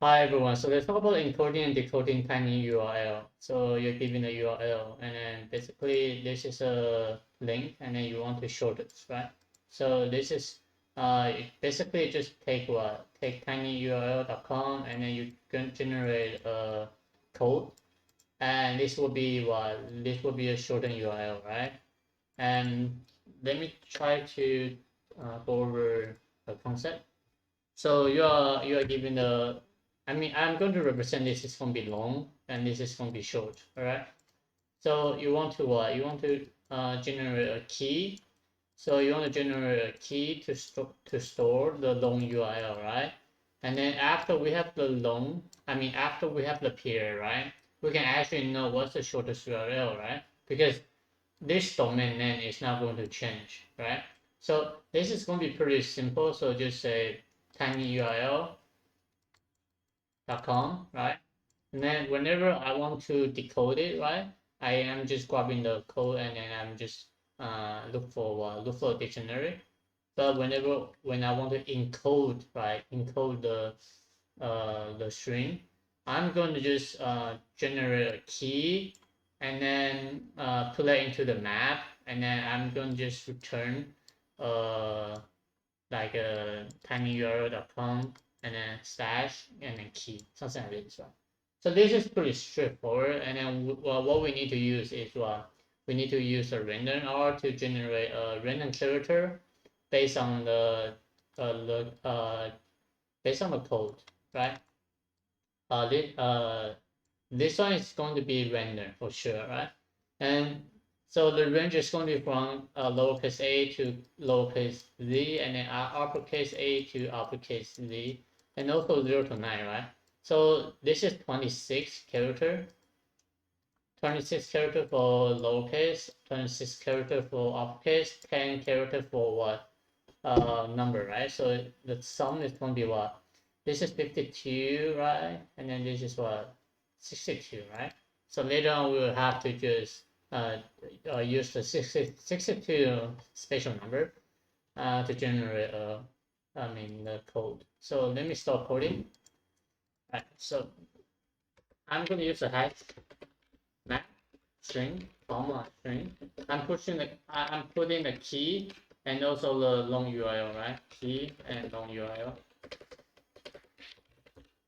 Hi everyone. So let's talk about encoding and decoding tiny URL. So you're given a URL, and then basically this is a link, and then you want to short it, right? So this is basically just take tinyurl.com, and then you can generate a code, and this will be a shortened URL, right? And let me try to go over the concept. So you are given the, I'm going to represent this is going to be long and this is going to be short. All right. So you want to generate a key. So you want to generate a key to store the long URL, right? And then after we have the long, after we have the period, right? We can actually know what's the shortest URL, right? Because this domain name is not going to change, right? So this is going to be pretty simple. So just say tinyurl.com, right? And then whenever I want to decode it, right, I am just grabbing the code and then I'm just look for a dictionary. But when I want to encode, right, encode the string, I'm going to just generate a key and then put that into the map, and then I'm going to just return like a tinyurl.com and then slash and then key, something like this, right? So this is pretty straightforward. And then what we need to use is we need to use a random R to generate a random character based on the based on the code, right? This one is going to be random for sure, right? And so the range is going to be from lowercase a to lowercase z, and then uppercase a to uppercase z, and also 0 to 9, right? So this is 26 character, 26 character for lowercase, 26 character for uppercase, 10 character for what number, right? So the sum is going to be what? This is 52, right? And then this is what? 62, right? So later on we will have to just use the 62 special number to generate the code. So let me start coding. Right, so I'm going to use a HashMap string, comma string. I'm putting the key and also the long URL, right? Key and long URL.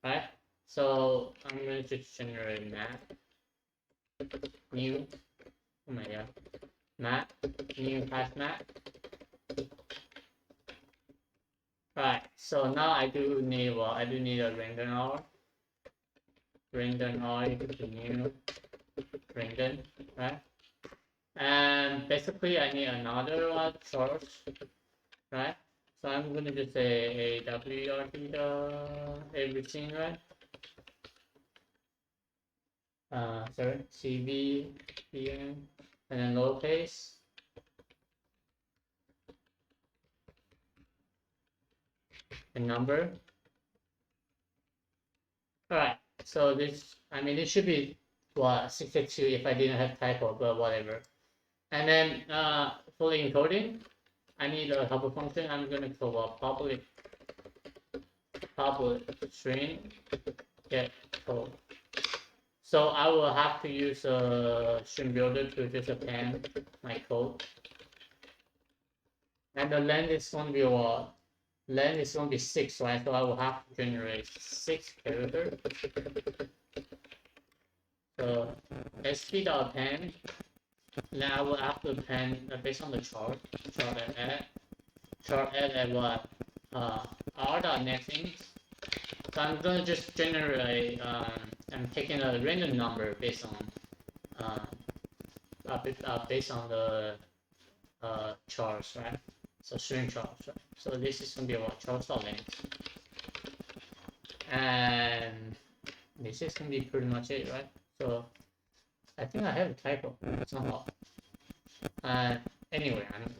Right? So I'm going to just generate map new, oh my god, map new HashMap. Right, so now I do need a random R. Random R equals to new random, right? And basically I need another chart, right? So I'm gonna just say a wrt everything, right? Sorry, cv bn, and then lowercase. A number. All right, so this should be 62 if I didn't have typo, but whatever. And then for the encoding, I need a helper function. I'm gonna call a public string get code. So I will have to use a string builder to just append my code. And the length is going to be what? Length is going to be 6, right? So I will have to generate 6 characters. So sp.append. Then I will have to append based on the chart add at what? r.nextInt. So I'm going to just generate, I'm taking a random number based on the charts, right? So string charts, right? So this is going to be what? Charts.length. And this is going to be pretty much it, right? So I think I have a typo somehow. Anyway, I'm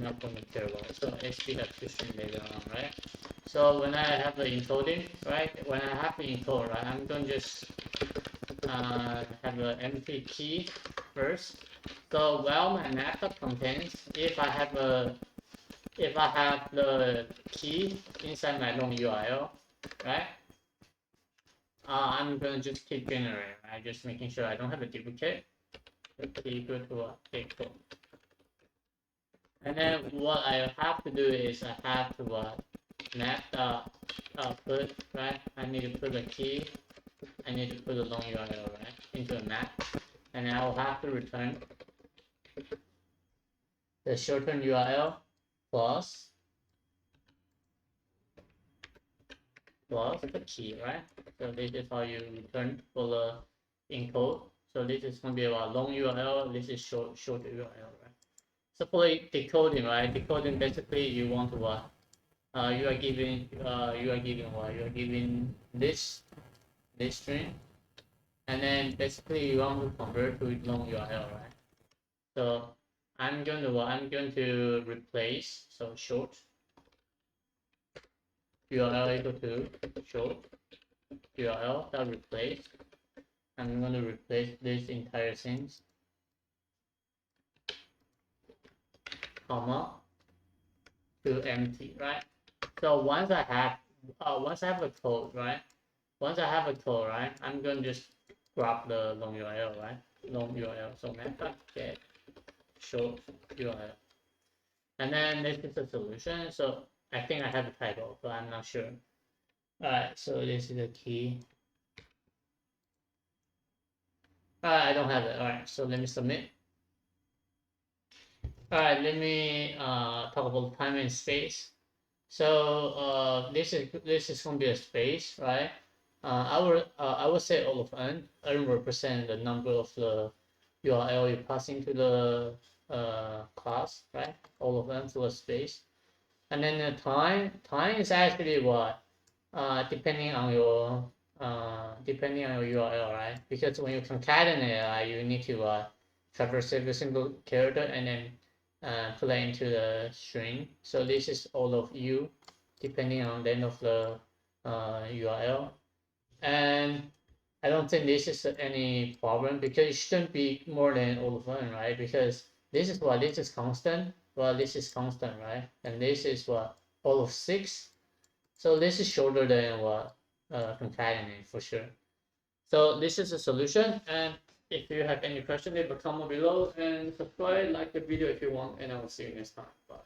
not going to care about it. So sp.toString later on, right? So when I have the encoding, right? When I have the encode, right? I'm going to just have an empty key first. So while my map contains, if I have the key inside my long URL, right? I'm gonna just keep generating, right? Just making sure I don't have a duplicate. Equal to Decode. And then what I have to do is I have to map output, right? I need to put a key. I need to put a long URL, right, into a map, and I will have to return the shortened URL plus the key, right? So this is how you return for the encode. So this is going to be about long URL. This is short URL, right? So for decoding, right? Decoding basically you want to what? You are giving what? You are giving this string, and then basically you want to convert to long URL, right? So I'm going to replace short URL equal to short URL that replace. I'm going to replace this entire thing, comma, to empty, right? So once I have a code, right? I'm going to just grab the long URL, right? Long URL. So method get short URL, and then this is the solution. So I think I have a typo, but I'm not sure. Alright, so this is the key. I don't have it. Alright, so let me submit. Alright, let me talk about time and space. So this is going to be a space, right? I would say all of n. N represent the number of the URL you pass into the class, right? All of n plus space, and then the time is actually what depending on your URL, right? Because when you concatenate, you need to traverse every single character and then put it into the string. So this is all of u, depending on the end of the URL. And I don't think this is any problem because it shouldn't be more than all of one, right? Because this is constant. Well, this is constant, right? And this is what, all of 6. So this is shorter than what concatenate for sure. So this is a solution, and if you have any question, leave a comment below and subscribe, like the video if you want, and I will see you next time. Bye.